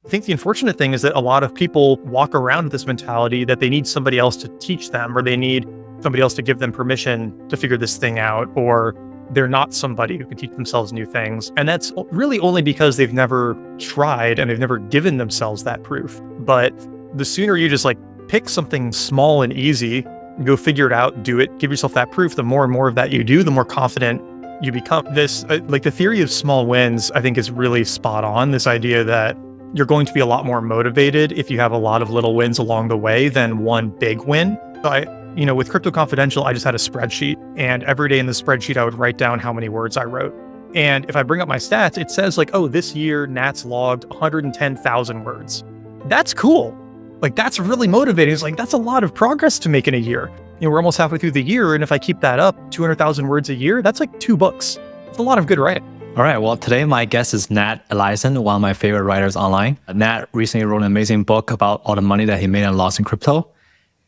I think the unfortunate thing is that a lot of people walk around with this mentality that they need somebody else to teach them, or they need somebody else to give them permission to figure this thing out, or they're not somebody who can teach themselves new things. And that's really only because they've never tried and they've never given themselves that proof. But the sooner you just like pick something small and easy, go figure it out, do it, give yourself that proof, the more and more of that you do, the more confident you become. This, like the theory of small wins, I think is really spot on. This idea that you're going to be a lot more motivated if you have a lot of little wins along the way than one big win. So with Crypto Confidential, I just had a spreadsheet, and every day in the spreadsheet, I would write down how many words I wrote. And if I bring up my stats, it says like, oh, this year Nat's logged 110,000 words. That's cool. Like, that's really motivating. It's like, that's a lot of progress to make in a year. We're almost halfway through the year, and if I keep that up, 200,000 words a year, that's like 2 books. It's a lot of good writing. All right, well, today my guest is Nat Eliason, one of my favorite writers online. Nat recently wrote an amazing book about all the money that he made and lost in crypto.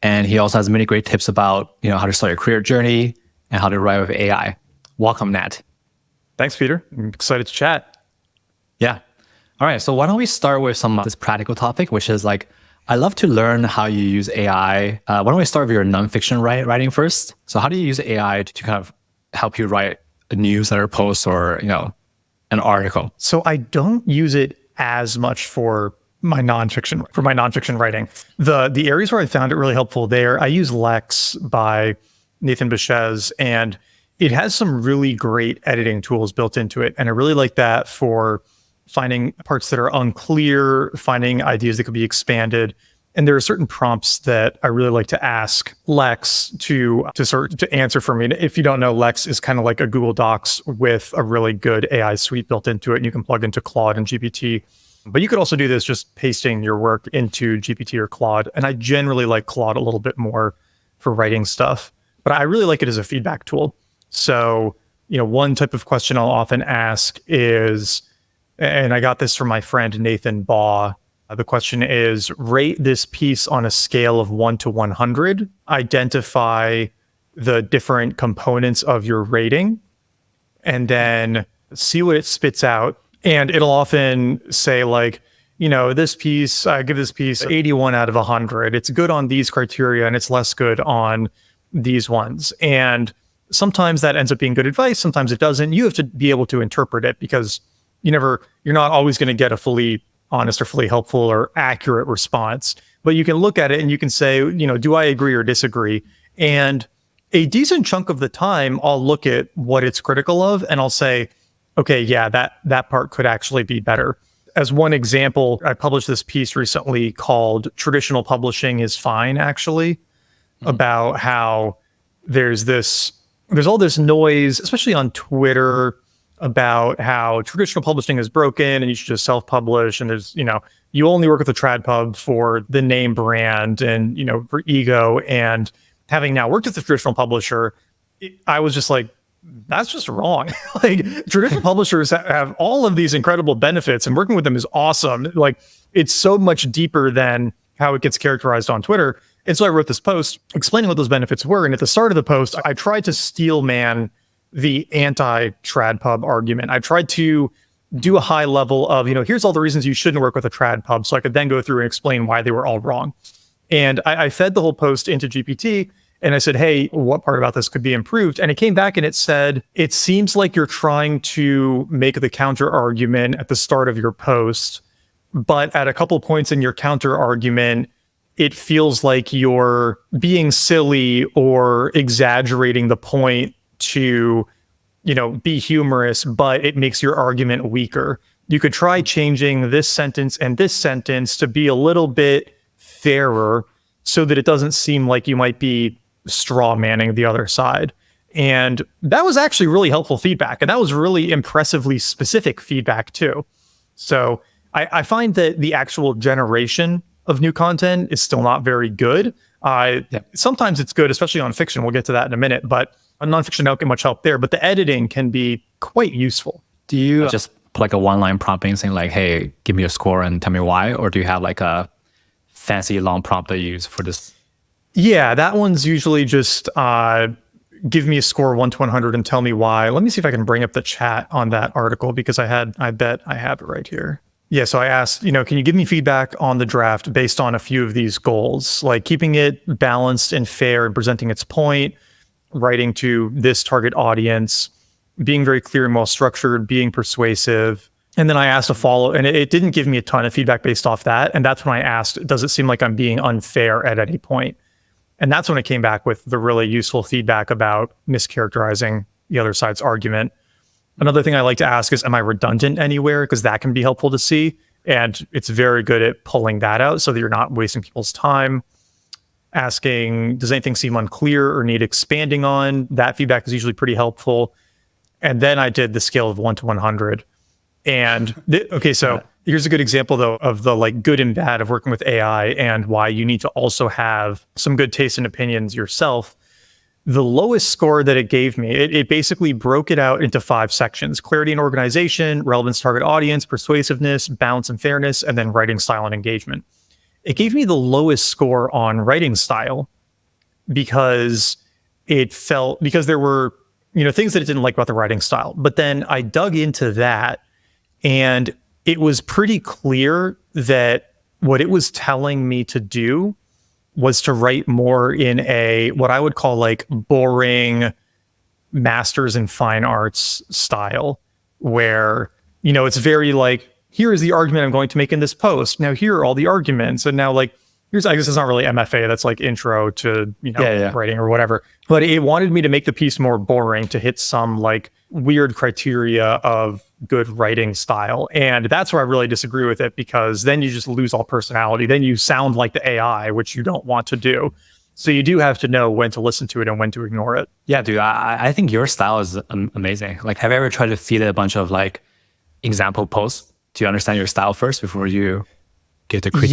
And he also has many great tips about, how to start your career journey and how to write with AI. Welcome, Nat. Thanks, Peter. I'm excited to chat. Yeah. All right, so why don't we start with this practical topic, which is like, I love to learn how you use AI. Why don't we start with your nonfiction writing first? So how do you use AI to kind of help you write a newsletter post or, an article? So I don't use it as much for my nonfiction writing. The areas where I found it really helpful there, I use Lex by Nathan Bashez, and it has some really great editing tools built into it. And I really like that for finding parts that are unclear, finding ideas that could be expanded. And there are certain prompts that I really like to ask Lex to answer for me. And if you don't know, Lex is kind of like a Google Docs with a really good AI suite built into it. And you can plug into Claude and GPT. But you could also do this just pasting your work into GPT or Claude. And I generally like Claude a little bit more for writing stuff. But I really like it as a feedback tool. So, one type of question I'll often ask is, and I got this from my friend Nathan Baugh. The question is, rate this piece on a scale of 1 to 100. Identify the different components of your rating, and then see what it spits out. And it'll often say like, this piece, I give this piece 81 out of 100. It's good on these criteria, and it's less good on these ones. And sometimes that ends up being good advice. Sometimes it doesn't. You have to be able to interpret it, because you're not always going to get a fully honest or fully helpful or accurate response, but you can look at it and you can say, do I agree or disagree? And a decent chunk of the time, I'll look at what it's critical of and I'll say, okay, yeah, that part could actually be better. As one example, I published this piece recently called Traditional Publishing is Fine, actually, about how there's all this noise, especially on Twitter, about how traditional publishing is broken and you should just self-publish. And there's, you only work with a trad pub for the name brand and, for ego. And having now worked with a traditional publisher, I was just like, that's just wrong. Like, traditional publishers have all of these incredible benefits, and working with them is awesome. Like, it's so much deeper than how it gets characterized on Twitter. And so I wrote this post explaining what those benefits were. And at the start of the post, I tried to steel man the anti-trad pub argument. I tried to do a high level of, here's all the reasons you shouldn't work with a trad pub, so I could then go through and explain why they were all wrong. And I fed the whole post into GPT, and I said, hey, what part about this could be improved? And it came back and it said, it seems like you're trying to make the counter argument at the start of your post, but at a couple points in your counter argument, it feels like you're being silly or exaggerating the point to, be humorous, but it makes your argument weaker. You could try changing this sentence and this sentence to be a little bit fairer so that it doesn't seem like you might be straw manning the other side. And that was actually really helpful feedback. And that was really impressively specific feedback too. So I find that the actual generation of new content is still not very good. Sometimes it's good, especially on fiction. We'll get to that in a minute, but on nonfiction, I don't get much help there, but the editing can be quite useful. Do you just put like a one-line prompting saying like, hey, give me a score and tell me why? Or do you have like a fancy long prompt that you use for this? Yeah, that one's usually just give me a score 1 to 100 and tell me why. Let me see if I can bring up the chat on that article, because I bet I have it right here. Yeah, so I asked, can you give me feedback on the draft based on a few of these goals, like keeping it balanced and fair and presenting its point, writing to this target audience, being very clear and well structured, being persuasive. And then I asked a follow, and it didn't give me a ton of feedback based off that. And that's when I asked, does it seem like I'm being unfair at any point? And that's when it came back with the really useful feedback about mischaracterizing the other side's argument. Another thing I like to ask is, am I redundant anywhere? Because that can be helpful to see. And it's very good at pulling that out so that you're not wasting people's time. Asking, does anything seem unclear or need expanding on? That feedback is usually pretty helpful. And then I did the scale of 1 to 100. And okay, so here's a good example though of the like good and bad of working with AI and why you need to also have some good taste and opinions yourself. The lowest score that it gave me, it basically broke it out into 5 sections: clarity and organization, relevance, target audience, persuasiveness, balance and fairness, and then writing style and engagement. It gave me the lowest score on writing style because there were, things that it didn't like about the writing style. But then I dug into that, and it was pretty clear that what it was telling me to do was to write more in what I would call like boring masters in fine arts style, where, it's very like, here is the argument I'm going to make in this post. Now, here are all the arguments. And now I guess it's not really MFA. That's like intro to, writing or whatever. But it wanted me to make the piece more boring to hit some like weird criteria of good writing style. And that's where I really disagree with it, because then you just lose all personality. Then you sound like the AI, which you don't want to do. So you do have to know when to listen to it and when to ignore it. Yeah, dude, I think your style is amazing. Like, have you ever tried to feed it a bunch of like example posts? Do you understand your style first before you get the critique?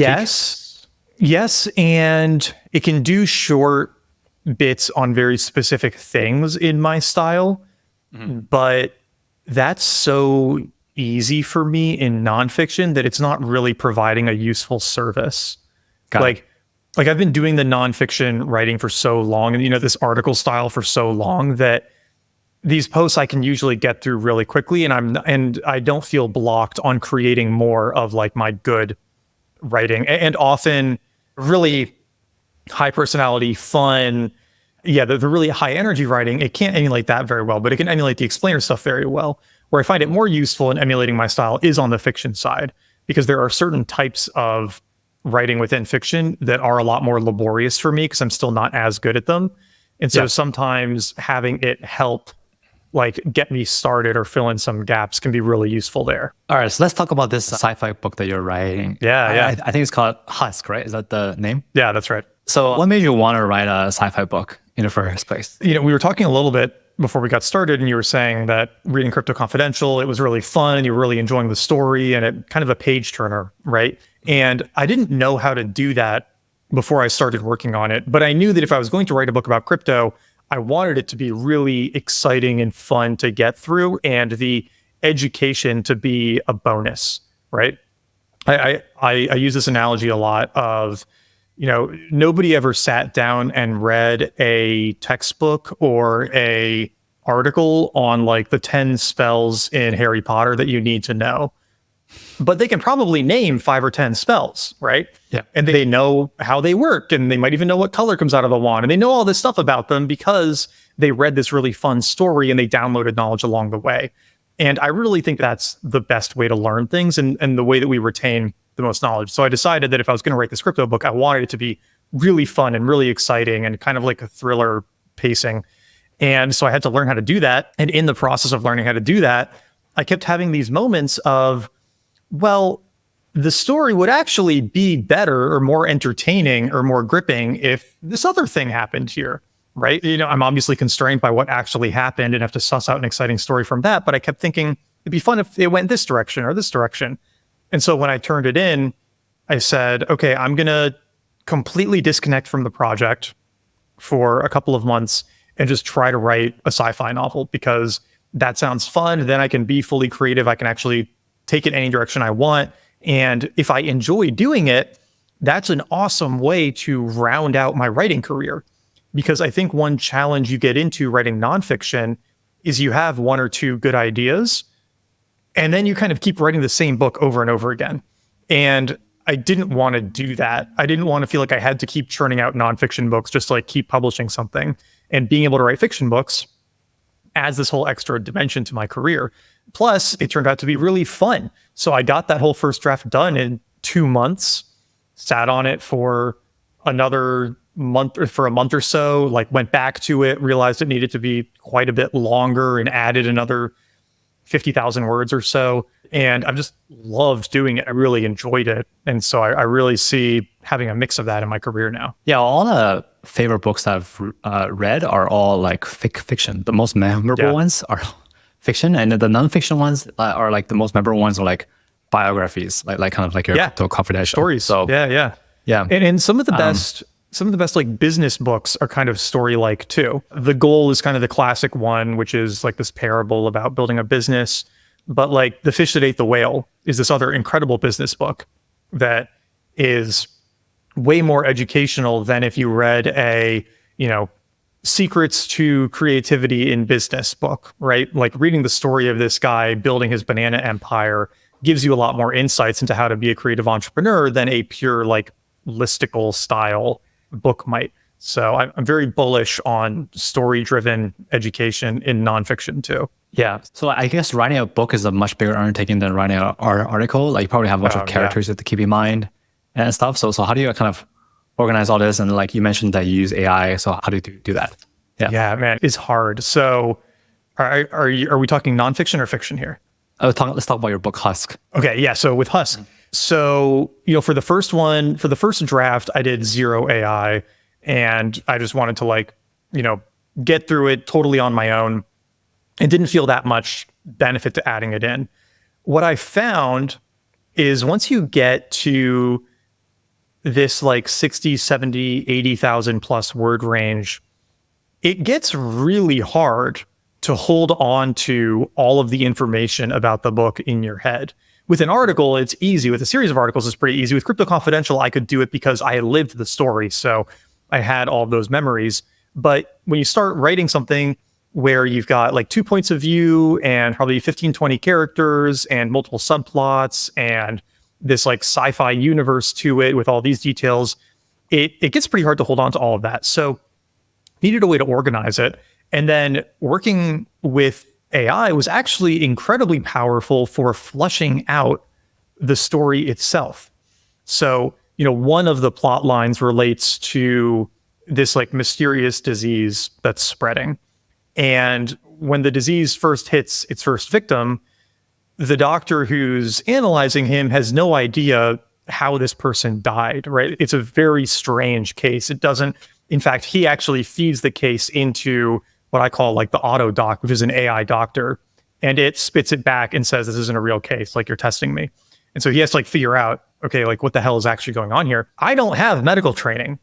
Yes. And it can do short bits on very specific things in my style, but that's so easy for me in nonfiction that it's not really providing a useful service. Like I've been doing the nonfiction writing for so long, and this article style for so long, that these posts I can usually get through really quickly, and I don't feel blocked on creating more of like my good writing, and often really high personality, fun. Yeah, the really high energy writing, it can't emulate that very well, but it can emulate the explainer stuff very well. Where I find it more useful in emulating my style is on the fiction side, because there are certain types of writing within fiction that are a lot more laborious for me because I'm still not as good at them. And so sometimes having it help like get me started or fill in some gaps can be really useful there. All right, so let's talk about this sci-fi book that you're writing. Yeah. I think it's called Husk, right? Is that the name? Yeah, that's right. So what made you want to write a sci-fi book in the first place? We were talking a little bit before we got started, and you were saying that reading Crypto Confidential, it was really fun and you were really enjoying the story, and it kind of a page turner, right? And I didn't know how to do that before I started working on it, but I knew that if I was going to write a book about crypto, I wanted it to be really exciting and fun to get through, and the education to be a bonus, right? I use this analogy a lot of, nobody ever sat down and read a textbook or a article on like the 10 spells in Harry Potter that you need to know. But they can probably name 5 or 10 spells, right? Yeah. And they know how they work, and they might even know what color comes out of the wand, and they know all this stuff about them because they read this really fun story and they downloaded knowledge along the way. And I really think that's the best way to learn things, and the way that we retain the most knowledge. So I decided that if I was going to write this crypto book, I wanted it to be really fun and really exciting and kind of like a thriller pacing. And so I had to learn how to do that. And in the process of learning how to do that, I kept having these moments of, well, the story would actually be better or more entertaining or more gripping if this other thing happened here, right? I'm obviously constrained by what actually happened and have to suss out an exciting story from that. But I kept thinking it'd be fun if it went this direction or this direction. And so when I turned it in, I said, okay, I'm going to completely disconnect from the project for a couple of months and just try to write a sci-fi novel, because that sounds fun. Then I can be fully creative. I can actually take it any direction I want. And if I enjoy doing it, that's an awesome way to round out my writing career. Because I think one challenge you get into writing nonfiction is you have 1 or 2 good ideas, And then you kind of keep writing the same book over and over again. And I didn't want to do that. I didn't want to feel like I had to keep churning out nonfiction books just to like keep publishing something. And being able to write fiction books adds this whole extra dimension to my career. Plus, it turned out to be really fun. So I got that whole first draft done in 2 months, sat on it for another month or for a month or so, like went back to it, realized it needed to be quite a bit longer and added another 50,000 words or so. And I've just loved doing it. I really enjoyed it. And so I really see having a mix of that in my career now. Yeah, all the favorite books I've read are all like fiction. The most memorable ones are fiction, and the nonfiction ones are like the most memorable ones are like biographies, like kind of like your confidential stories. So yeah. And some of the best like business books are kind of story-like too. The Goal is kind of the classic one, which is like this parable about building a business. But like The Fish That Ate the Whale is this other incredible business book that is way more educational than if you read a, secrets to creativity in business book, right? Like reading the story of this guy building his banana empire gives you a lot more insights into how to be a creative entrepreneur than a pure like listicle style book might. So I'm very bullish on story-driven education in nonfiction too. Yeah. So I guess writing a book is a much bigger undertaking than writing an article. Like you probably have a bunch of characters you have to keep in mind and stuff. So how do you kind of organize all this? And like you mentioned that you use AI. So how do you do that? Yeah, man, it's hard. So are we talking nonfiction or fiction here? Let's talk about your book, Husk. Okay. Yeah. So with Husk, so, for the first draft, I did 0 AI and I just wanted to like, get through it totally on my own and didn't feel that much benefit to adding it in. What I found is once you get to this like 60, 70, 80,000 plus word range, it gets really hard to hold on to all of the information about the book in your head. With an article, it's easy. With a series of articles, it's pretty easy. With Crypto Confidential, I could do it because I lived the story. So I had all of those memories. But when you start writing something where you've got like 2 points of view and probably 15, 20 characters and multiple subplots and this like sci-fi universe to it with all these details, it gets pretty hard to hold on to all of that. So needed a way to organize it. And then working with AI was actually incredibly powerful for flushing out the story itself. So, one of the plot lines relates to this like mysterious disease that's spreading. And when the disease first hits its first victim, the doctor who's analyzing him has no idea how this person died, right? It's a very strange case. It doesn't, in fact, he actually feeds the case into what I call like the auto doc, which is an AI doctor, and it spits it back and says, this isn't a real case, like you're testing me. And so he has to like figure out, okay, like what the hell is actually going on here? I don't have medical training,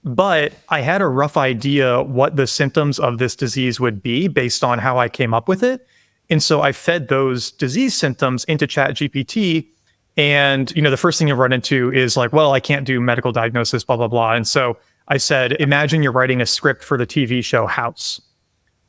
but I had a rough idea what the symptoms of this disease would be based on how I came up with it. And so I fed those disease symptoms into ChatGPT. And, the first thing you run into is like, well, I can't do medical diagnosis, blah, blah, blah. And so I said, imagine you're writing a script for the TV show House.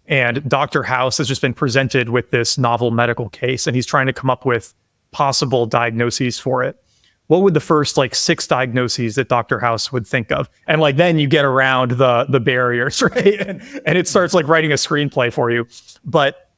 And Dr. House has just been presented with this novel medical case, and he's trying to come up with possible diagnoses for it. What would the first like 6 diagnoses that Dr. House would think of? And like then you get around the barriers, right? And it starts like writing a screenplay for you. But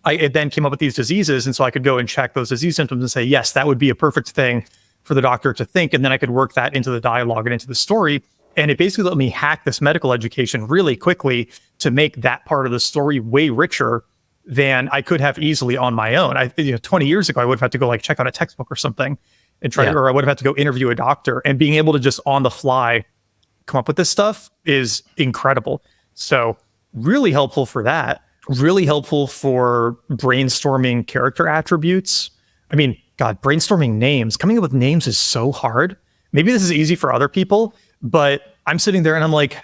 it then came up with these diseases, and so I could go and check those disease symptoms and say, yes, that would be a perfect thing for the doctor to think. And then I could work that into the dialogue and into the story. And it basically let me hack this medical education really quickly to make that part of the story way richer than I could have easily on my own. 20 years ago, I would have had to go like check out a textbook or something and try, or I would have had to go interview a doctor, and being able to just on the fly come up with this stuff is incredible. So really helpful for that. Really helpful for brainstorming character attributes. I mean, God, brainstorming names, coming up with names is so hard. Maybe this is easy for other people, but I'm sitting there and I'm like,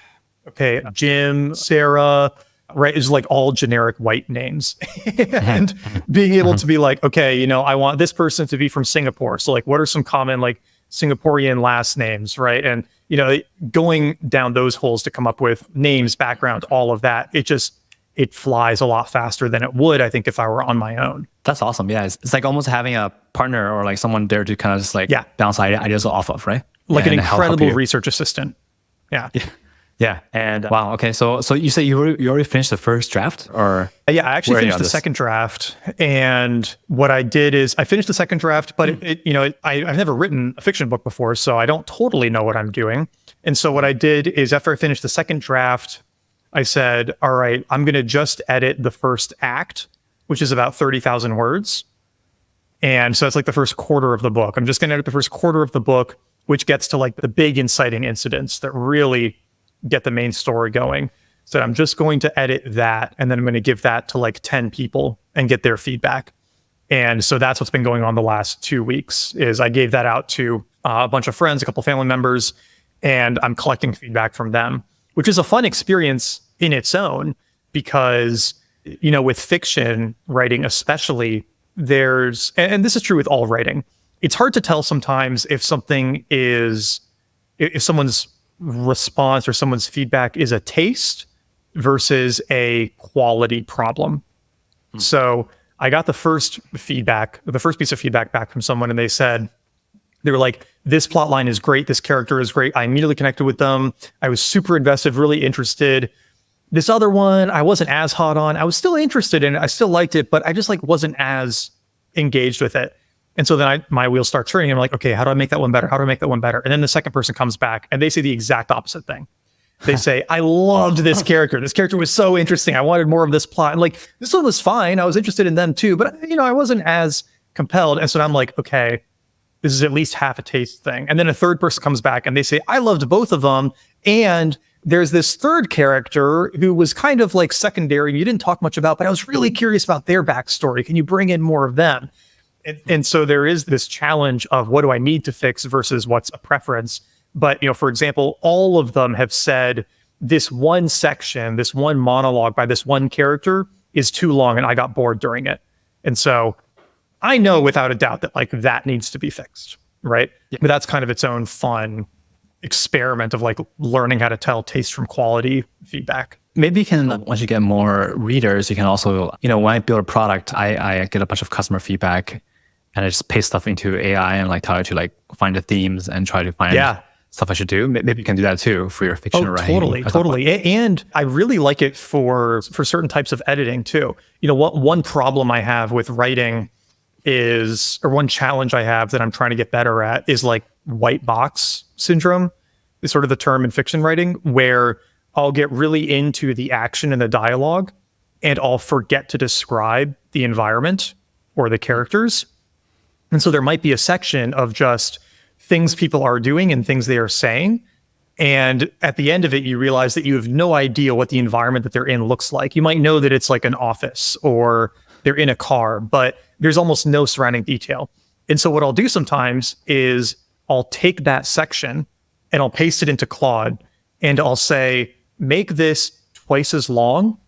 okay, Jim, Sarah, right, is like all generic white names. And being able to be like, okay, I want this person to be from Singapore. So like, what are some common like Singaporean last names, right? And, going down those holes to come up with names, background, all of that, it flies a lot faster than it would, I think, if I were on my own. That's awesome. Yeah. It's like almost having a partner or like someone there to kind of just like bounce ideas off of, right? Like an And help incredible you. research assistant. Yeah. Yeah. And wow. Okay. So you say you already finished the first draft, or Yeah, I actually where are you finished on the this? second draft. And what I did is I finished the second draft, but I've never written a fiction book before, so I don't totally know what I'm doing. And so what I did is after I finished the second draft, I said, all right, I'm going to just edit the first act, which is about 30,000 words. And so it's like the first quarter of the book. I'm just going to edit the first quarter of the book, which gets to like the big inciting incidents that really get the main story going. So I'm just going to edit that, and then I'm going to give that to like 10 people and get their feedback. And so that's what's been going on the last 2 weeks is I gave that out to a bunch of friends, a couple family members, and I'm collecting feedback from them, which is a fun experience in its own because, with fiction writing, especially and this is true with all writing, it's hard to tell sometimes if someone's response or someone's feedback is a taste versus a quality problem. So I got the first piece of feedback back from someone, and they were like, this plot line is great. This character is great. I immediately connected with them. I was super invested, really interested. This other one, I wasn't as hot on. I was still interested in it. I still liked it, but I just like wasn't as engaged with it. And so then my wheels start turning. I'm like, okay, how do I make that one better? How do I make that one better? And then the second person comes back and they say the exact opposite thing. They say, I loved this character. This character was so interesting. I wanted more of this plot. And like, this one was fine. I was interested in them too, but I wasn't as compelled. And so I'm like, okay, this is at least half a taste thing. And then a third person comes back and they say, I loved both of them. And there's this third character who was kind of like secondary and you didn't talk much about, but I was really curious about their backstory. Can you bring in more of them? And so there is this challenge of what do I need to fix versus what's a preference. But, for example, all of them have said this one section, this one monologue by this one character is too long and I got bored during it. And so I know without a doubt that like that needs to be fixed, right? Yeah. But that's kind of its own fun experiment of like learning how to tell taste from quality feedback. Maybe you can, once you get more readers, you can also, when I build a product, I get a bunch of customer feedback and I just paste stuff into AI and like try to like find the themes and try to find stuff I should do. Maybe you can do that too for your fiction writing. Totally. And I really like it for certain types of editing too. One problem I have with writing or one challenge I have that I'm trying to get better at is like white box syndrome, is sort of the term in fiction writing, where I'll get really into the action and the dialogue and I'll forget to describe the environment or the characters. And so there might be a section of just things people are doing and things they are saying. And at the end of it, you realize that you have no idea what the environment that they're in looks like. You might know that it's like an office or they're in a car, but there's almost no surrounding detail. And so what I'll do sometimes is I'll take that section and I'll paste it into Claude and I'll say, make this twice as long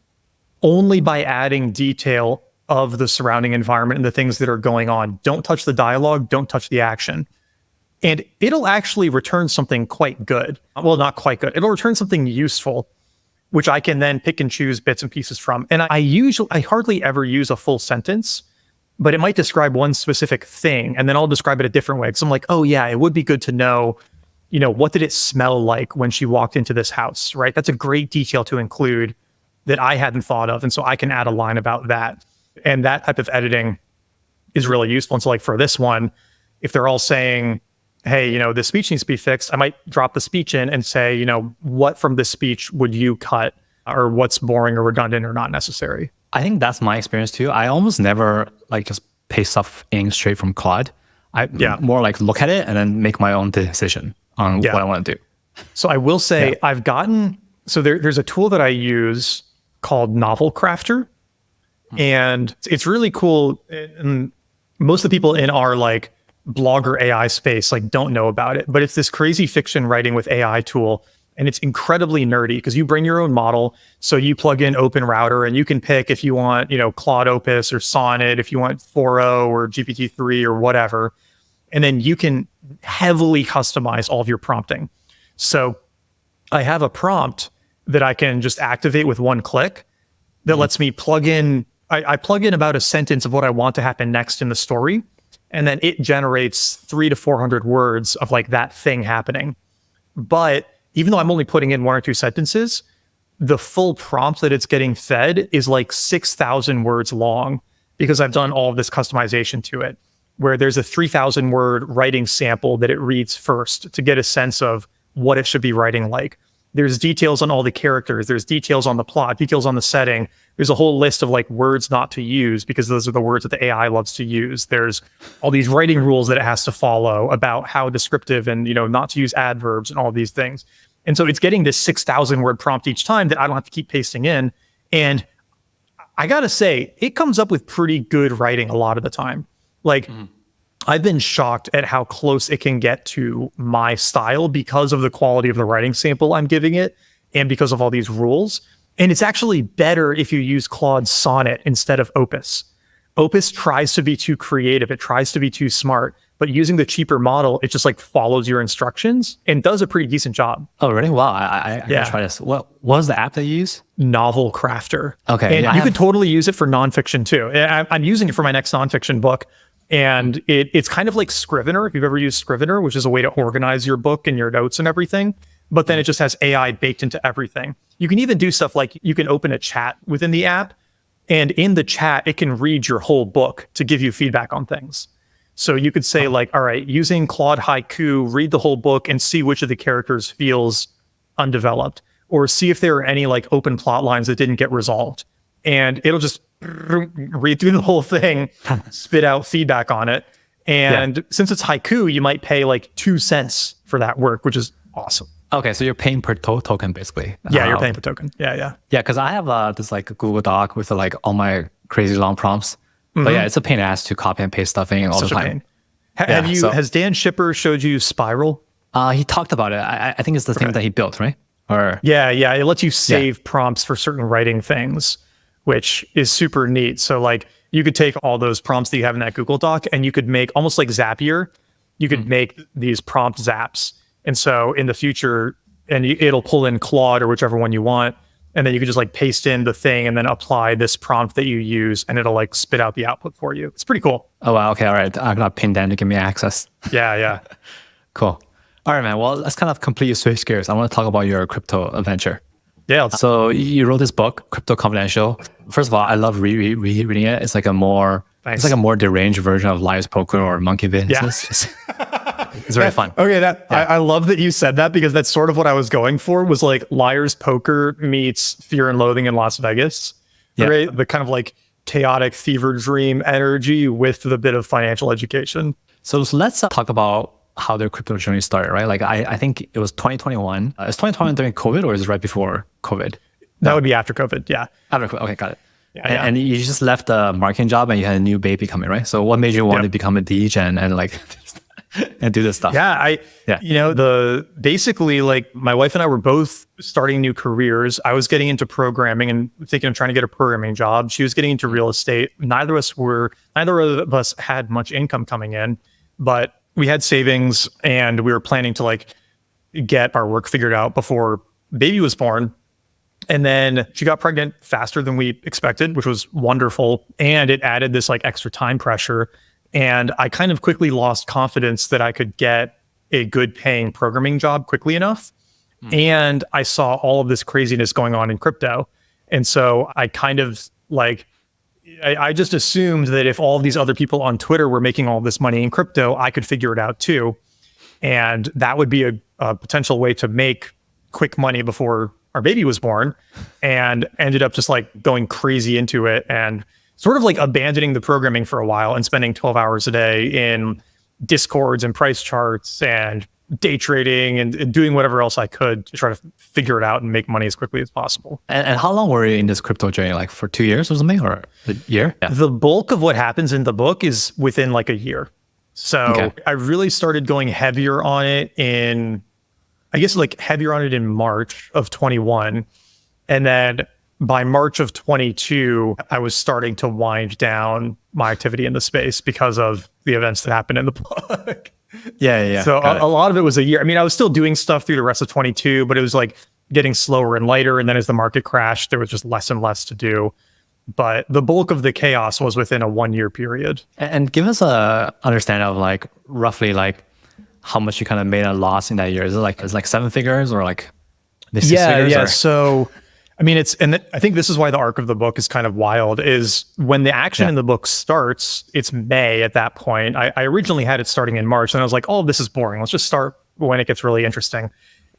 only by adding detail of the surrounding environment and the things that are going on. Don't touch the dialogue, don't touch the action. And it'll actually return something quite good. Well, not quite good. It'll return something useful, which I can then pick and choose bits and pieces from. And I hardly ever use a full sentence, but it might describe one specific thing. And then I'll describe it a different way. Because I'm like, oh yeah, it would be good to know, what did it smell like when she walked into this house, right? That's a great detail to include that I hadn't thought of. And so I can add a line about that. And that type of editing is really useful. And so like for this one, if they're all saying, hey, the speech needs to be fixed, I might drop the speech in and say, what from this speech would you cut, or what's boring or redundant or not necessary? I think that's my experience too. I almost never like just paste stuff in straight from Claude. I more like look at it and then make my own decision on what I want to do. So I will say there's a tool that I use called Novel Crafter. And it's really cool. And most of the people in our like blogger AI space like don't know about it, but it's this crazy fiction writing with AI tool. And it's incredibly nerdy because you bring your own model. So you plug in OpenRouter and you can pick if you want, Claude Opus or Sonnet, if you want 4.0 or GPT-3 or whatever. And then you can heavily customize all of your prompting. So I have a prompt that I can just activate with one click that lets me plug in. I plug in about a sentence of what I want to happen next in the story, and then it generates 300 to 400 words of like that thing happening. But even though I'm only putting in 1 or 2 sentences, the full prompt that it's getting fed is like 6,000 words long because I've done all of this customization to it, where there's a 3,000 word writing sample that it reads first to get a sense of what it should be writing like. There's details on all the characters. There's details on the plot, details on the setting. There's a whole list of like words not to use because those are the words that the AI loves to use. There's all these writing rules that it has to follow about how descriptive and, not to use adverbs and all these things. And so it's getting this 6,000 word prompt each time that I don't have to keep pasting in. And I got to say, it comes up with pretty good writing a lot of the time. Like, I've been shocked at how close it can get to my style because of the quality of the writing sample I'm giving it and because of all these rules. And it's actually better if you use Claude's Sonnet instead of Opus. Opus tries to be too creative. It tries to be too smart. But using the cheaper model, it just like follows your instructions and does a pretty decent job. Oh, really? Wow. I gotta try this. What was the app that you use? Novel Crafter. Okay. And you could totally use it for nonfiction too. I'm using it for my next nonfiction book. And it's kind of like Scrivener, if you've ever used Scrivener, which is a way to organize your book and your notes and everything. But then it just has AI baked into everything. You can even do stuff like you can open a chat within the app, and in the chat, it can read your whole book to give you feedback on things. So you could say like, all right, using Claude Haiku, read the whole book and see which of the characters feels undeveloped, or see if there are any like open plot lines that didn't get resolved. And it'll just read through the whole thing, spit out feedback on it. And since it's haiku, you might pay like 2 cents for that work, which is awesome. Okay, so you're paying per token basically. Yeah, you're paying per token. Yeah, because I have this like Google Doc with like all my crazy long prompts. But yeah, it's a pain in the ass to copy and paste stuff in all the time. Has Dan Shipper showed you Spiral? He talked about it. I think it's the thing that he built, right? Or yeah, it lets you save prompts for certain writing things, which is super neat. So like you could take all those prompts that you have in that Google Doc and you could make almost like Zapier. You could make these prompt zaps. And so in the future, it'll pull in Claude or whichever one you want. And then you can just like paste in the thing and then apply this prompt that you use and it'll like spit out the output for you. It's pretty cool. Oh, wow. Okay. All right. I'm going to pin Dan to give me access. Yeah. Cool. All right, man. Well, let's kind of completely switch gears. I want to talk about your crypto adventure. Yeah. So you wrote this book, Crypto Confidential. First of all, I love reading it. It's like a more deranged version of Liar's Poker or Monkey Business. Yeah. It's very fun. Okay, I love that you said that because that's sort of what I was going for was like Liar's Poker meets Fear and Loathing in Las Vegas. Yeah. Right? The kind of like chaotic fever dream energy with the bit of financial education. So let's talk about how their crypto journey started, right? Like I think it was 2021. Is 2021 during COVID or is it right before COVID? That would be after COVID, yeah. After COVID, okay, got it. Yeah. And you just left the marketing job and you had a new baby coming, right? So what made you want to become a DJ and like and do this stuff? Basically like my wife and I were both starting new careers. I was getting into programming and thinking of trying to get a programming job. She was getting into real estate. Neither of us had much income coming in, but we had savings and we were planning to like get our work figured out before baby was born. And then she got pregnant faster than we expected, which was wonderful. And it added this like extra time pressure. And I kind of quickly lost confidence that I could get a good paying programming job quickly enough. And I saw all of this craziness going on in crypto. And so I kind of like, I just assumed that if all of these other people on Twitter were making all this money in crypto, I could figure it out too. And that would be a potential way to make quick money before our baby was born, and ended up just like going crazy into it and sort of like abandoning the programming for a while and spending 12 hours a day in Discords and price charts and day trading and doing whatever else I could to try to figure it out and make money as quickly as possible. And how long were you in this crypto journey? Like for 2 years or something, or a year? Yeah. The bulk of what happens in the book is within like a year. So I really started going heavier on it in March of 21. And then by March of 22, I was starting to wind down my activity in the space because of the events that happened in the book. Yeah. So a lot of it was a year. I mean, I was still doing stuff through the rest of 22, but it was like getting slower and lighter. And then as the market crashed, there was just less and less to do. But the bulk of the chaos was within a 1 year period. And give us a understanding of like roughly like how much you kind of made a loss in that year. Is it like, seven figures or like six figures? Yeah. Or? So, I mean, I think this is why the arc of the book is kind of wild, is when the action in the book starts, it's May at that point. I originally had it starting in March, and I was like, oh, this is boring. Let's just start when it gets really interesting.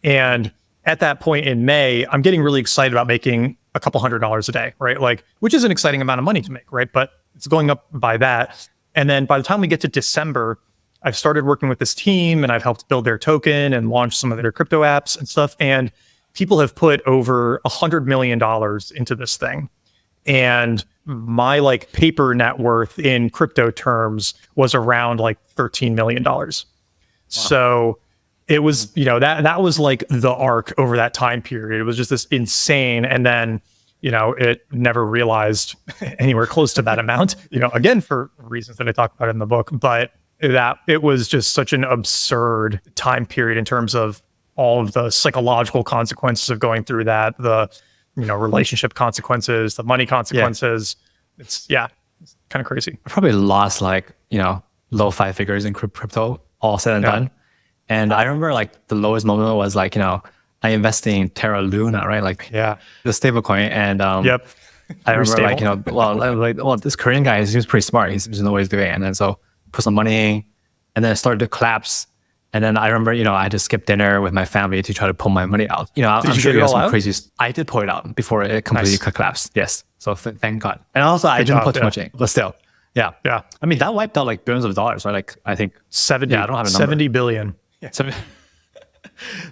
And at that point in May, I'm getting really excited about making a couple $100s a day, right? Like, which is an exciting amount of money to make, right? But it's going up by that. And then by the time we get to December, I've started working with this team and I've helped build their token and launch some of their crypto apps and stuff. And people have put over $100 million into this thing. And my like paper net worth in crypto terms was around like $13 million. Wow. So it was, that was like the arc over that time period. It was just this insane. And then, it never realized anywhere close to that amount, again, for reasons that I talk about in the book, but that it was just such an absurd time period in terms of all of the psychological consequences of going through that, the, relationship consequences, the money consequences. Yeah. It's kind of crazy. I probably lost like, low five figures in crypto, all said and done. And I remember like the lowest moment was like, I invested in Terra Luna, right? Like the stable coin. And yep. I remember like, this Korean guy, he was pretty smart. He knows what he's doing. And then so put some money in, and then it started to collapse. And then I remember, I had to skip dinner with my family to try to pull my money out. I'm sure you have some crazy. I did pull it out before it completely collapsed. Yes. So thank God. And also I didn't put too much in, but still. Yeah. Yeah. I mean, that wiped out like billions of dollars, right? Like I think 70. Yeah, I don't have a number. 70 billion. Yeah.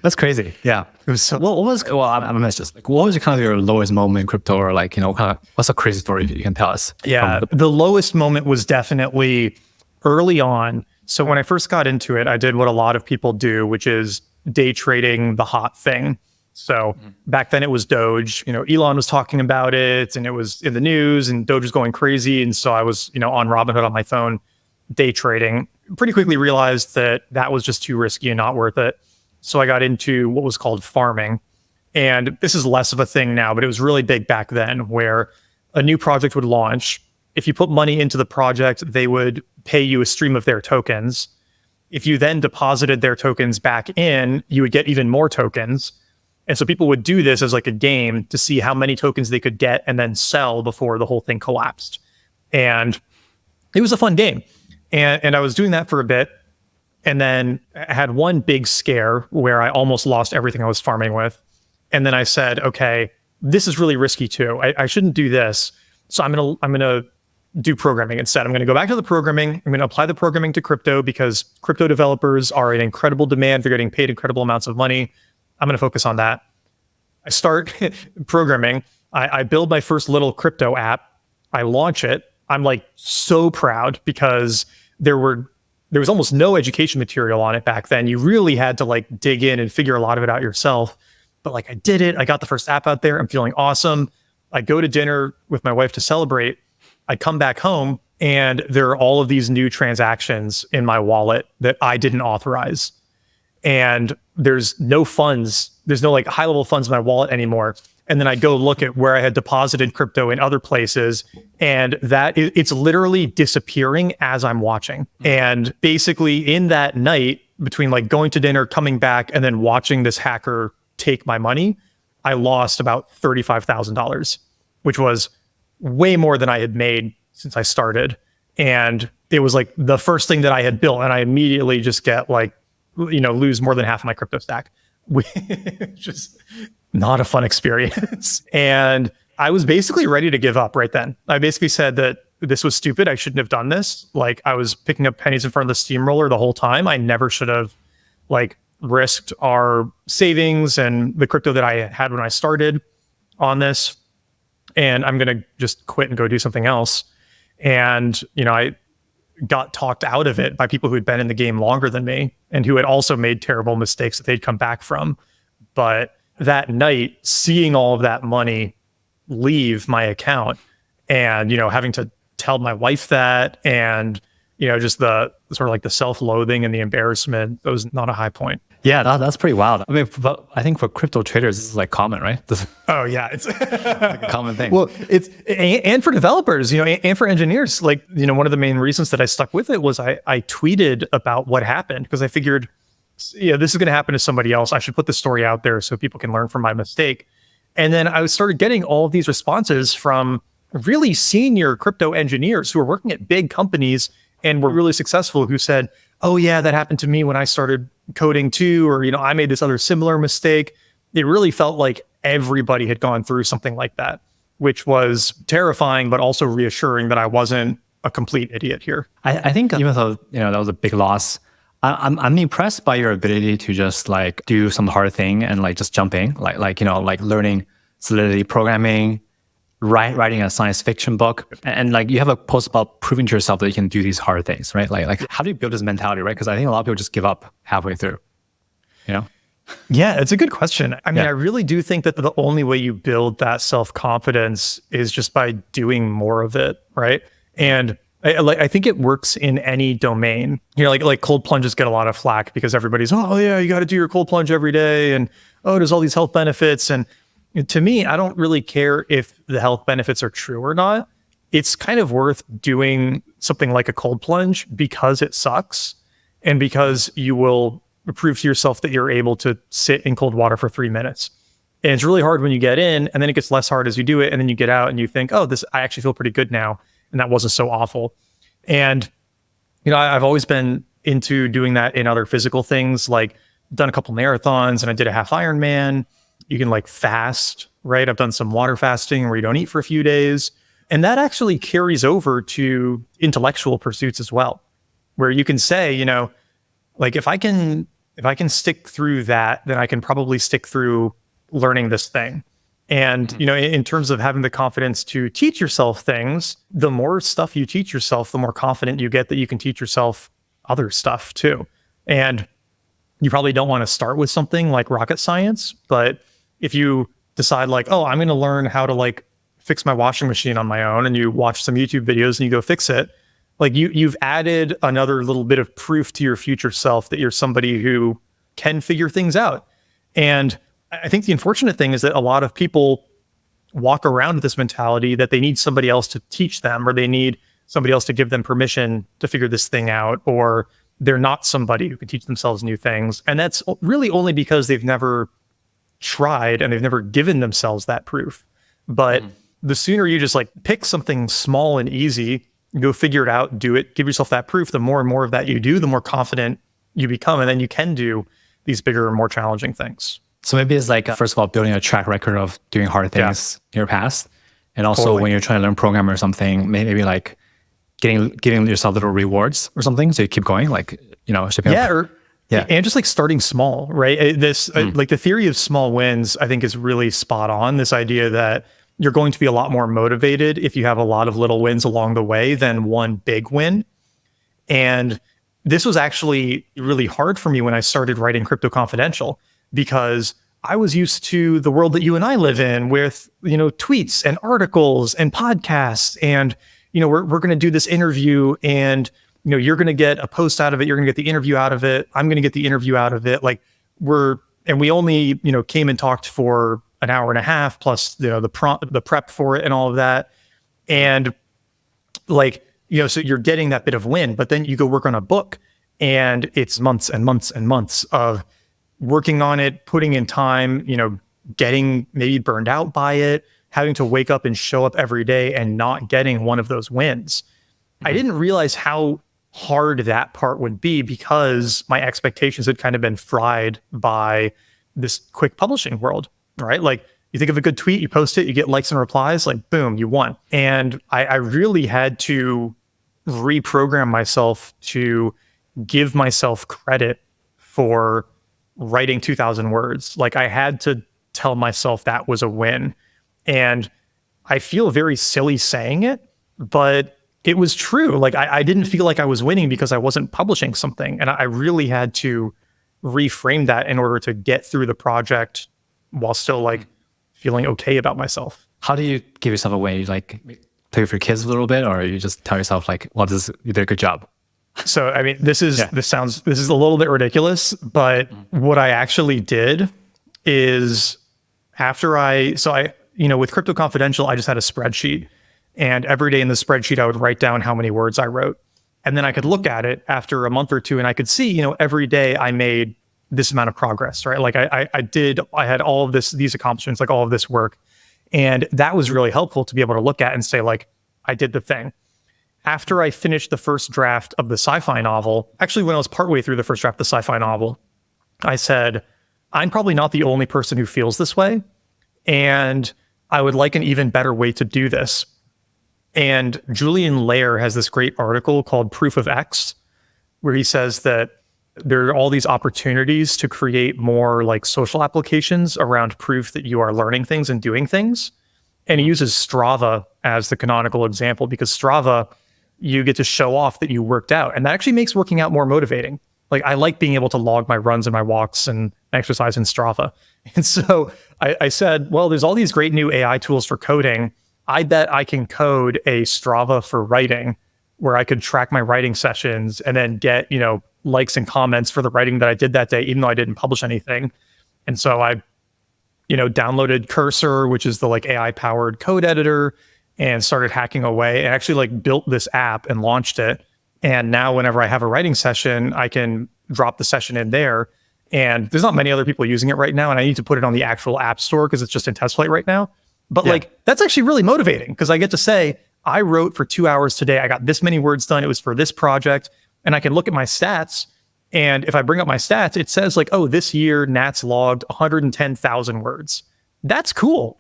That's crazy. Yeah. It was so, what was your kind of your lowest moment in crypto, or like, what's a crazy story you can tell us? Yeah. The lowest moment was definitely early on. So when I first got into it, I did what a lot of people do, which is day trading the hot thing. So back then it was Doge, Elon was talking about it and it was in the news and Doge was going crazy. And so I was, on Robinhood on my phone, day trading. Pretty quickly realized that was just too risky and not worth it. So I got into what was called farming. And this is less of a thing now, but it was really big back then, where a new project would launch. If you put money into the project, they would pay you a stream of their tokens. If you then deposited their tokens back in, you would get even more tokens. And so people would do this as like a game to see how many tokens they could get and then sell before the whole thing collapsed. And it was a fun game. And I was doing that for a bit. And then I had one big scare where I almost lost everything I was farming with. And then I said, okay, this is really risky too. I shouldn't do this. So I'm gonna do programming instead. I'm going to go back to the programming. I'm going to apply the programming to crypto because crypto developers are in incredible demand. They're getting paid incredible amounts of money. I'm going to focus on that. I start programming. I build my first little crypto app. I launch it. I'm like so proud because there was almost no education material on it back then. You really had to like dig in and figure a lot of it out yourself. But like I did it. I got the first app out there. I'm feeling awesome. I go to dinner with my wife to celebrate. I come back home and there are all of these new transactions in my wallet that I didn't authorize. And there's no funds. There's no like high level funds in my wallet anymore. And then I go look at where I had deposited crypto in other places. And it's literally disappearing as I'm watching. And basically in that night between like going to dinner, coming back, and then watching this hacker take my money, I lost about $35,000, which was way more than I had made since I started. And it was like the first thing that I had built. And I immediately just get like, lose more than half of my crypto stack, which is not a fun experience. And I was basically ready to give up right then. I basically said that this was stupid. I shouldn't have done this. Like I was picking up pennies in front of the steamroller the whole time. I never should have like risked our savings and the crypto that I had when I started on this. And I'm going to just quit and go do something else. And, I got talked out of it by people who had been in the game longer than me and who had also made terrible mistakes that they'd come back from. But that night, seeing all of that money leave my account and, having to tell my wife that and, just the sort of like the self-loathing and the embarrassment, that was not a high point. Yeah, that's pretty wild. I mean, but I think for crypto traders, this is like common, right? This is Oh yeah, it's like a common thing. well, and for developers, and for engineers, like, one of the main reasons that I stuck with it was I tweeted about what happened because I figured, this is going to happen to somebody else. I should put the story out there so people can learn from my mistake. And then I started getting all of these responses from really senior crypto engineers who are working at big companies and were really successful, who said, oh yeah, that happened to me when I started coding too, or, I made this other similar mistake. It really felt like everybody had gone through something like that, which was terrifying, but also reassuring that I wasn't a complete idiot here. I think even though, that was a big loss, I'm impressed by your ability to just like do some hard thing and like just jumping, like learning Solidity programming, writing a science fiction book, and like you have a post about proving to yourself that you can do these hard things, right? Like how do you build this mentality, right? Because I think a lot of people just give up halfway through, Yeah, it's a good question. I mean, I really do think that the only way you build that self-confidence is just by doing more of it, right? And I think it works in any domain. Like cold plunges get a lot of flack because everybody's, oh yeah, you got to do your cold plunge every day, and oh, there's all these health benefits. And to me, I don't really care if the health benefits are true or not. It's kind of worth doing something like a cold plunge because it sucks and because you will prove to yourself that you're able to sit in cold water for 3 minutes. And it's really hard when you get in, and then it gets less hard as you do it. And then you get out and you think, oh, I actually feel pretty good now. And that wasn't so awful. And, I've always been into doing that in other physical things, like done a couple marathons and I did a half Ironman. You can like fast, right? I've done some water fasting where you don't eat for a few days. And that actually carries over to intellectual pursuits as well, where you can say, like if I can stick through that, then I can probably stick through learning this thing. And, in terms of having the confidence to teach yourself things, the more stuff you teach yourself, the more confident you get that you can teach yourself other stuff too. And you probably don't want to start with something like rocket science, but if you decide like, oh, I'm going to learn how to like fix my washing machine on my own, and you watch some YouTube videos and you go fix it, like you've added another little bit of proof to your future self that you're somebody who can figure things out. And I think the unfortunate thing is that a lot of people walk around with this mentality that they need somebody else to teach them, or they need somebody else to give them permission to figure this thing out, or they're not somebody who can teach themselves new things. And that's really only because they've never tried and they've never given themselves that proof. But the sooner you just like pick something small and easy, go figure it out, do it, give yourself that proof, the more and more of that you do, the more confident you become. And then you can do these bigger and more challenging things. So maybe it's like, first of all, building a track record of doing hard things in your past. And also when you're trying to learn program or something, maybe like giving yourself little rewards or something. So you keep going, like, shipping up. And just like starting small, right? Like the theory of small wins, I think is really spot on. This idea that you're going to be a lot more motivated if you have a lot of little wins along the way than one big win. And this was actually really hard for me when I started writing Crypto Confidential, because I was used to the world that you and I live in with, tweets and articles and podcasts. And, we're going to do this interview, and, you're going to get a post out of it. You're going to get the interview out of it. I'm going to get the interview out of it. Like we only, came and talked for an hour and a half plus, the prep for it and all of that. And like, so you're getting that bit of win, but then you go work on a book and it's months and months and months of working on it, putting in time, getting maybe burned out by it, having to wake up and show up every day and not getting one of those wins. I didn't realize how hard that part would be because my expectations had kind of been fried by this quick publishing world, right? Like you think of a good tweet, you post it, you get likes and replies, like boom, you won. And I really had to reprogram myself to give myself credit for writing 2,000 words. Like I had to tell myself that was a win. And I feel very silly saying it, but it was true. Like I didn't feel like I was winning because I wasn't publishing something. And I really had to reframe that in order to get through the project while still like feeling okay about myself. How do you give yourself a way? Like play with your kids a little bit, or you just tell yourself like, well, you did a good job? So, I mean, this is a little bit ridiculous, but what I actually did is with Crypto Confidential, I just had a spreadsheet, and every day in the spreadsheet, I would write down how many words I wrote. And then I could look at it after a month or two and I could see, every day I made this amount of progress, right? Like I had all of these accomplishments, like all of this work. And that was really helpful to be able to look at and say, like, I did the thing. After I finished the first draft of the sci-fi novel, actually when I was partway through the first draft of the sci-fi novel, I said, I'm probably not the only person who feels this way. And I would like an even better way to do this. And Julian Lair has this great article called Proof of X, where he says that there are all these opportunities to create more like social applications around proof that you are learning things and doing things. And he uses Strava as the canonical example because Strava, you get to show off that you worked out. And that actually makes working out more motivating. Like I like being able to log my runs and my walks and exercise in Strava. And so I said, well, there's all these great new AI tools for coding. I bet I can code a Strava for writing where I could track my writing sessions and then get, likes and comments for the writing that I did that day, even though I didn't publish anything. And so I, downloaded Cursor, which is the like AI powered code editor, and started hacking away and actually like built this app and launched it. And now whenever I have a writing session, I can drop the session in there. And there's not many other people using it right now. And I need to put it on the actual app store because it's just in test flight right now. But that's actually really motivating because I get to say, I wrote for 2 hours today. I got this many words done. It was for this project. And I can look at my stats. And if I bring up my stats, it says like, oh, this year Nat's logged 110,000 words. That's cool.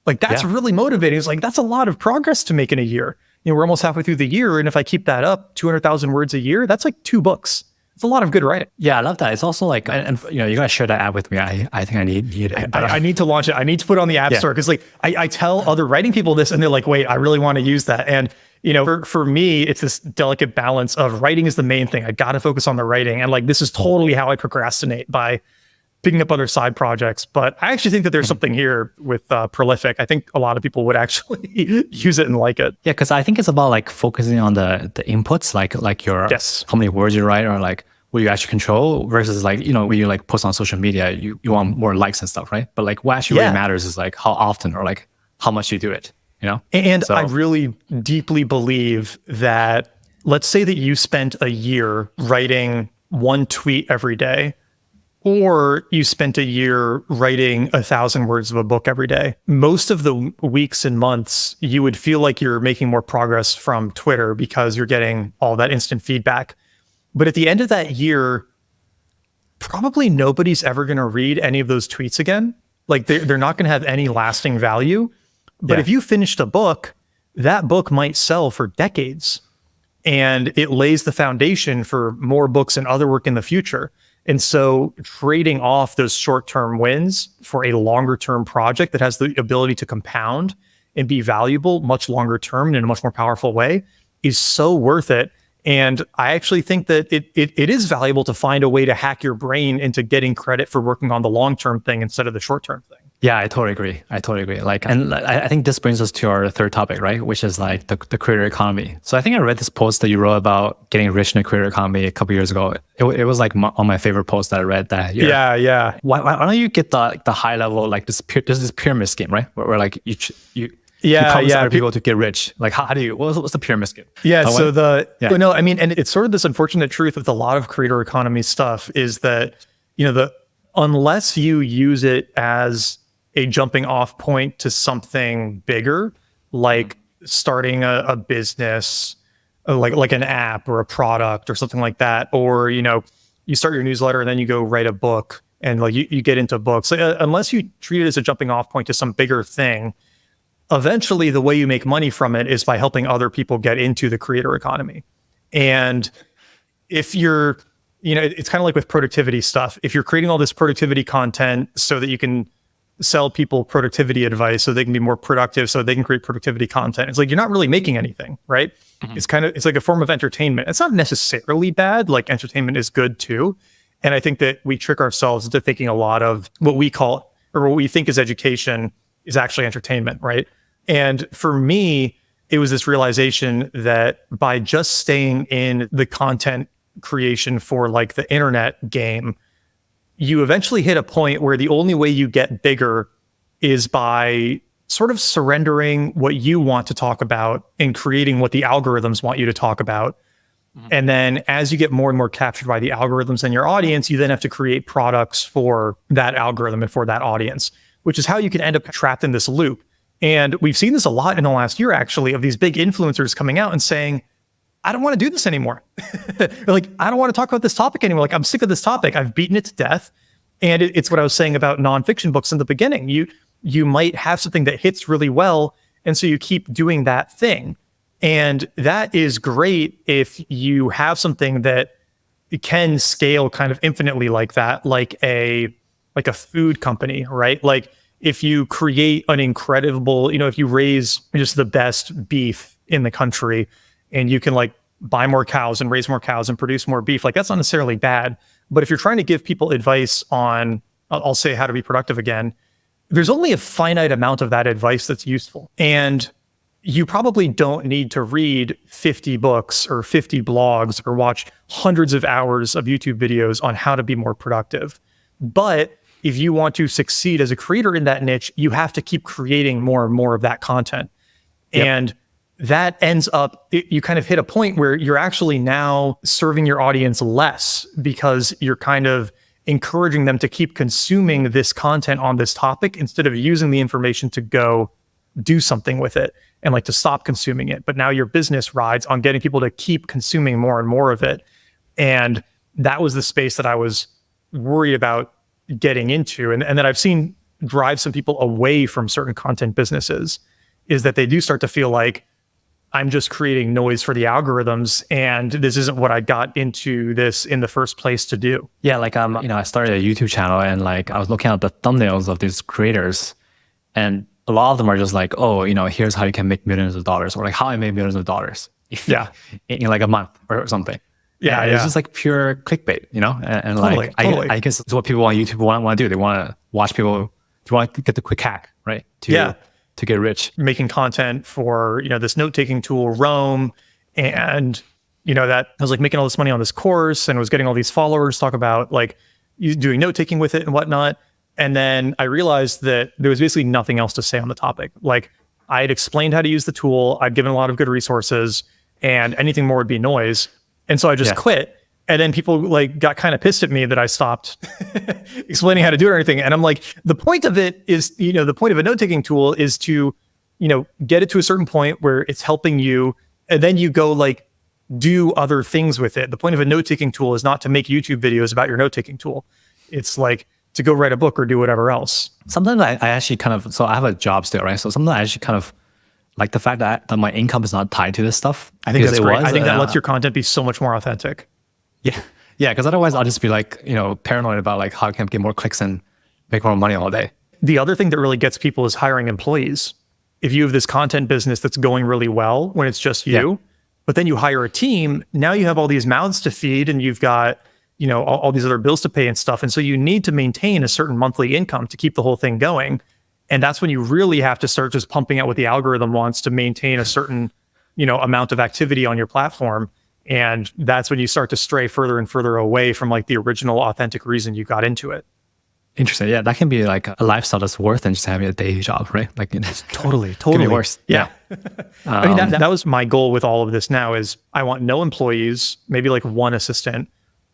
Like, that's really motivating. It's like, that's a lot of progress to make in a year. We're almost halfway through the year. And if I keep that up, 200,000 words a year, that's like 2 books. It's a lot of good writing. Yeah, I love that. It's also like, and you gotta share that app with me. I think I need it. I need to launch it. I need to put it on the app store because like I tell other writing people this and they're like, wait, I really want to use that. And for me, it's this delicate balance of writing is the main thing. I got to focus on the writing. And like, this is totally how I procrastinate by picking up other side projects. But I actually think that there's something here with Prolific. I think a lot of people would actually use it and like it. Yeah, because I think it's about like focusing on the inputs, like your how many words you write or like what you actually control versus like, when you like post on social media, you want more likes and stuff, right? But like what actually really matters is like how often or like how much you do it, And I really deeply believe that, let's say that you spent a year writing 1 tweet every day, or you spent a year writing 1,000 words of a book every day. Most of the weeks and months, you would feel like you're making more progress from Twitter because you're getting all that instant feedback. But at the end of that year, probably nobody's ever going to read any of those tweets again. Like they're not going to have any lasting value. But if you finished a book, that book might sell for decades. And it lays the foundation for more books and other work in the future. And so trading off those short-term wins for a longer-term project that has the ability to compound and be valuable much longer term and in a much more powerful way is so worth it. And I actually think that it is valuable to find a way to hack your brain into getting credit for working on the long-term thing instead of the short-term thing. Yeah, I totally agree. Like, and I think this brings us to our third topic, right? Which is like the creator economy. So I think I read this post that you wrote about getting rich in the creator economy a couple years ago. It was like on my favorite posts that I read that year. Yeah. Why don't you get the high level, like there's this pyramid scheme, right? Where like you promise other people to get rich. Like how do you, what's the pyramid scheme? Yeah. No, I mean, and it's sort of this unfortunate truth with a lot of creator economy stuff is that, unless you use it as a jumping off point to something bigger, like starting a business, like an app or a product or something like that, or, you start your newsletter and then you go write a book and like you get into books. Unless you treat it as a jumping off point to some bigger thing, eventually the way you make money from it is by helping other people get into the creator economy. And if you're, it's kind of like with productivity stuff. If you're creating all this productivity content so that you can sell people productivity advice so they can be more productive, so they can create productivity content, it's like you're not really making anything, right? Mm-hmm. It's like a form of entertainment. It's not necessarily bad. Like entertainment is good too. And I think that we trick ourselves into thinking a lot of what we call or what we think is education is actually entertainment, right? And for me, it was this realization that by just staying in the content creation for like the internet game, you eventually hit a point where the only way you get bigger is by sort of surrendering what you want to talk about and creating what the algorithms want you to talk about. And then as you get more and more captured by the algorithms and your audience, you then have to create products for that algorithm and for that audience, which is how you can end up trapped in this loop. And we've seen this a lot in the last year, actually, of these big influencers coming out and saying, I don't want to do this anymore. Like, I don't want to talk about this topic anymore. Like, I'm sick of this topic. I've beaten it to death. And it's what I was saying about nonfiction books in the beginning. You might have something that hits really well, and so you keep doing that thing. And that is great if you have something that can scale kind of infinitely like that, like a food company, right? Like if you create an incredible, if you raise just the best beef in the country and you can like buy more cows and raise more cows and produce more beef, like that's not necessarily bad. But if you're trying to give people advice on, I'll say how to be productive again, there's only a finite amount of that advice that's useful. And you probably don't need to read 50 books or 50 blogs or watch hundreds of hours of YouTube videos on how to be more productive. But if you want to succeed as a creator in that niche, you have to keep creating more and more of that content. Yep. And that ends up, you kind of hit a point where you're actually now serving your audience less because you're kind of encouraging them to keep consuming this content on this topic instead of using the information to go do something with it and like to stop consuming it. But now your business rides on getting people to keep consuming more and more of it. And that was the space that I was worried about getting into. And that I've seen drive some people away from certain content businesses is that they do start to feel like, I'm just creating noise for the algorithms, and this isn't what I got into this in the first place to do. Yeah, like I started a YouTube channel, and like I was looking at the thumbnails of these creators, and a lot of them are just like, oh, here's how you can make millions of dollars, or like how I made millions of dollars. Yeah, in like a month or something. Yeah, it's just like pure clickbait, and totally, like totally. I guess it's what people on YouTube want to do. They want to watch people. They want to get the quick hack, right? To get rich. Making content for, this note-taking tool, Roam. And, that I was like making all this money on this course and was getting all these followers talk about like doing note-taking with it and whatnot. And then I realized that there was basically nothing else to say on the topic. Like I had explained how to use the tool. I'd given a lot of good resources and anything more would be noise. And so I just quit. And then people like got kind of pissed at me that I stopped explaining how to do it or anything. And I'm like, the point of it is, the point of a note-taking tool is to, get it to a certain point where it's helping you. And then you go like do other things with it. The point of a note-taking tool is not to make YouTube videos about your note-taking tool. It's like to go write a book or do whatever else. Sometimes I actually kind of, so I have a job still, right? So sometimes I actually kind of like the fact that my income is not tied to this stuff. I think that's great. I think that lets your content be so much more authentic. Yeah, because otherwise I'll just be like, paranoid about like how I can get more clicks and make more money all day. The other thing that really gets people is hiring employees. If you have this content business that's going really well when it's just you, but then you hire a team, now you have all these mouths to feed and you've got, all these other bills to pay and stuff. And so you need to maintain a certain monthly income to keep the whole thing going. And that's when you really have to start just pumping out what the algorithm wants to maintain a certain, amount of activity on your platform. And that's when you start to stray further and further away from like the original authentic reason you got into it. Interesting. Yeah, that can be like a lifestyle that's worth than just having a day job, right? Like totally can be worse. Yeah. I mean, that was my goal with all of this now is I want no employees, maybe like one assistant.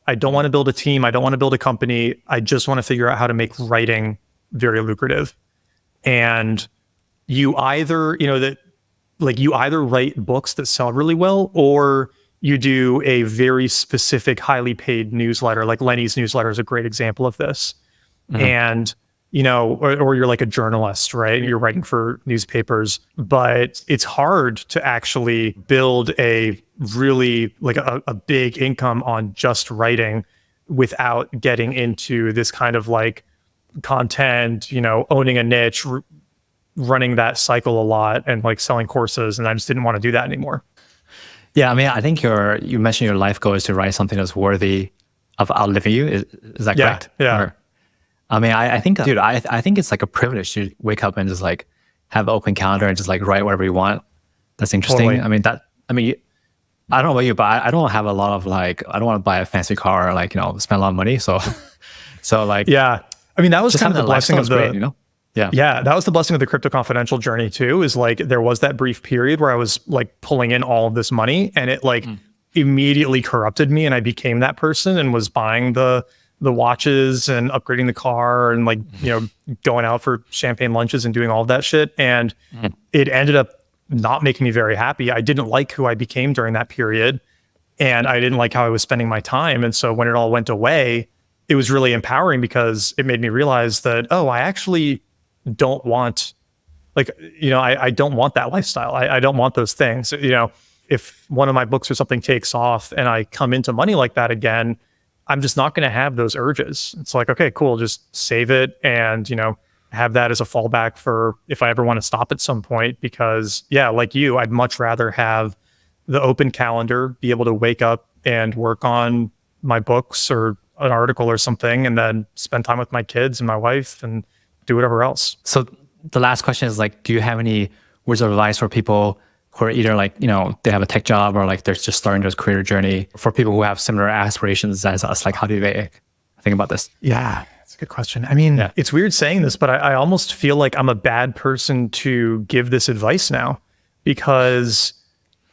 I don't want to build a team. I don't want to build a company. I just want to figure out how to make writing very lucrative. And you either, you either write books that sell really well or you do a very specific, highly paid newsletter. Like Lenny's newsletter is a great example of this. Mm-hmm. And, or you're like a journalist, right? You're writing for newspapers, but it's hard to actually build a really like a big income on just writing without getting into this kind of like content, owning a niche, running that cycle a lot and like selling courses. And I just didn't want to do that anymore. Yeah, I mean, I think you mentioned your life goal is to write something that's worthy of outliving you. Is that correct? Yeah. Or, I mean, I think, dude, I think it's like a privilege to wake up and just like have an open calendar and just like write whatever you want. That's interesting. Totally. I mean, I don't know about you, but I don't have a lot of like, I don't want to buy a fancy car or like, spend a lot of money. So, so like, Yeah. I mean, that was just kind of having the a blessing lifestyle of is the, great, Yeah. yeah, that was the blessing of the Crypto Confidential journey too, is like there was that brief period where I was like pulling in all of this money and it like immediately corrupted me and I became that person and was buying the watches and upgrading the car and like, going out for champagne lunches and doing all of that shit. And it ended up not making me very happy. I didn't like who I became during that period and I didn't like how I was spending my time. And so when it all went away, it was really empowering because it made me realize that, oh, I actually don't want like, I don't want that lifestyle. I don't want those things. If one of my books or something takes off and I come into money like that again, I'm just not going to have those urges. It's like, okay, cool. Just save it and, have that as a fallback for if I ever want to stop at some point, because yeah, like you, I'd much rather have the open calendar, be able to wake up and work on my books or an article or something, and then spend time with my kids and my wife and do whatever else. So the last question is like, do you have any words of advice for people who are either like, they have a tech job or like they're just starting their career journey, for people who have similar aspirations as us? Like, how do they think about this? Yeah, that's a good question. I mean, It's weird saying this, but I almost feel like I'm a bad person to give this advice now because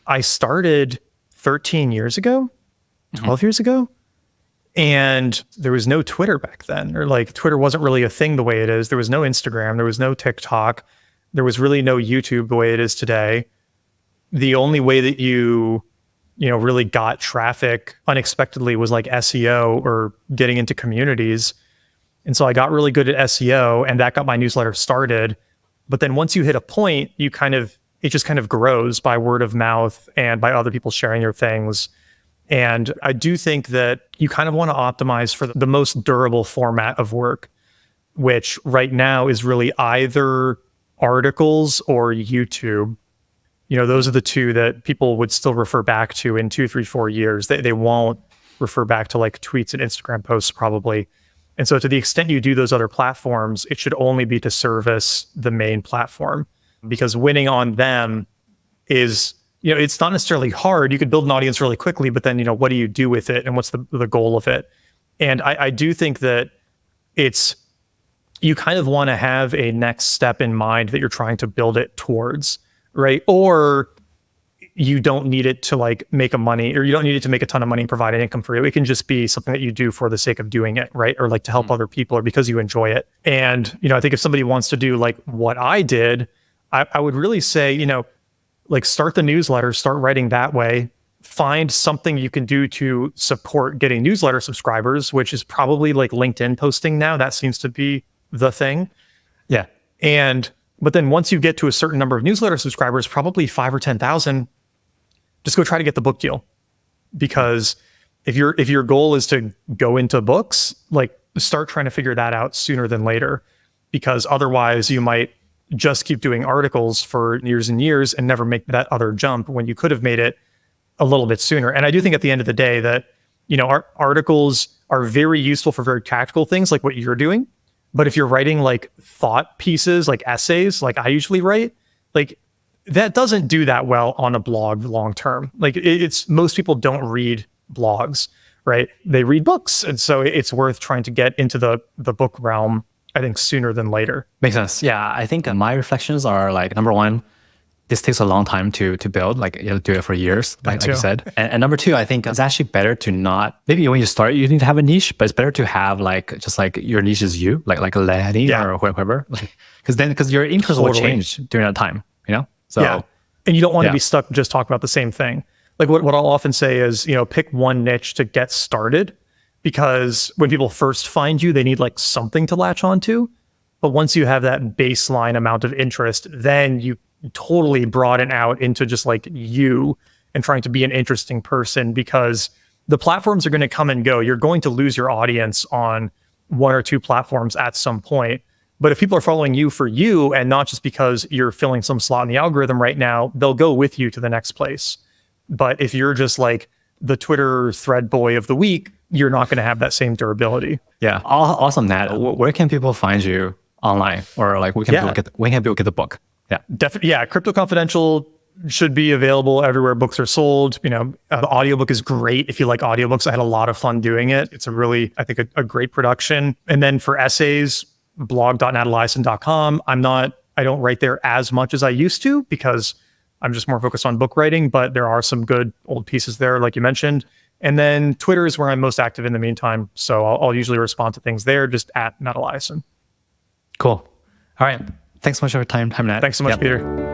I started 13 years ago, 12 years ago. And there was no Twitter back then, or like Twitter wasn't really a thing the way it is. There was no Instagram, there was no TikTok, there was really no YouTube the way it is today. The only way that you really got traffic unexpectedly was like SEO or getting into communities. And so I got really good at SEO and that got my newsletter started. But then once you hit a point, it just kind of grows by word of mouth and by other people sharing your things. And I do think that you kind of want to optimize for the most durable format of work, which right now is really either articles or YouTube. Those are the two that people would still refer back to in 2, 3, 4 years. They won't refer back to like tweets and Instagram posts probably. And so to the extent you do those other platforms, it should only be to service the main platform, because winning on them is, it's not necessarily hard. You could build an audience really quickly, but then, what do you do with it and what's the goal of it? And I do think that you kind of want to have a next step in mind that you're trying to build it towards, right? Or you don't need it to like make a money, or you don't need it to make a ton of money and provide an income for you. It can just be something that you do for the sake of doing it, right? Or like to help other people or because you enjoy it. And, I think if somebody wants to do like what I did, I would really say, like start the newsletter, start writing that way, find something you can do to support getting newsletter subscribers, which is probably like LinkedIn posting now. That seems to be the thing. Yeah. But then once you get to a certain number of newsletter subscribers, probably 5 or 10,000, just go try to get the book deal. Because if your goal is to go into books, like start trying to figure that out sooner than later, because otherwise you might just keep doing articles for years and years and never make that other jump when you could have made it a little bit sooner. And I do think at the end of the day that, articles are very useful for very tactical things like what you're doing. But if you're writing like thought pieces, like essays, like I usually write, like that doesn't do that well on a blog long term. Like it's most people don't read blogs, right? They read books. And so it's worth trying to get into the book realm, I think, sooner than later. Makes sense. Yeah. I think my reflections are like, number one, this takes a long time to build, like you have to do it for years, like you said. And number two, I think it's actually better to not, maybe when you start, you need to have a niche, but it's better to have like, just like your niche is you, like a Lenny or whoever, because your interest will change during that time, So, yeah. And you don't want to be stuck just talking about the same thing. Like what I'll often say is, pick one niche to get started, because when people first find you, they need like something to latch onto. But once you have that baseline amount of interest, then you totally broaden out into just like you and trying to be an interesting person, because the platforms are going to come and go. You're going to lose your audience on 1 or 2 platforms at some point. But if people are following you for you and not just because you're filling some slot in the algorithm right now, they'll go with you to the next place. But if you're just like the Twitter thread boy of the week, you're not going to have that same durability. Yeah. Awesome, Nat. Where can people find you online, or like where can people get the book? Yeah. Definitely. Yeah. Crypto Confidential should be available everywhere books are sold. The audiobook is great if you like audiobooks. I had a lot of fun doing it. It's a really, I think, a great production. And then for essays, blog.nateliason.com. I don't write there as much as I used to because I'm just more focused on book writing, but there are some good old pieces there, like you mentioned. And then Twitter is where I'm most active in the meantime. So I'll usually respond to things there, just at Nat Eliason. Cool. All right. Thanks so much for your time, Nat. Thanks so much, Peter.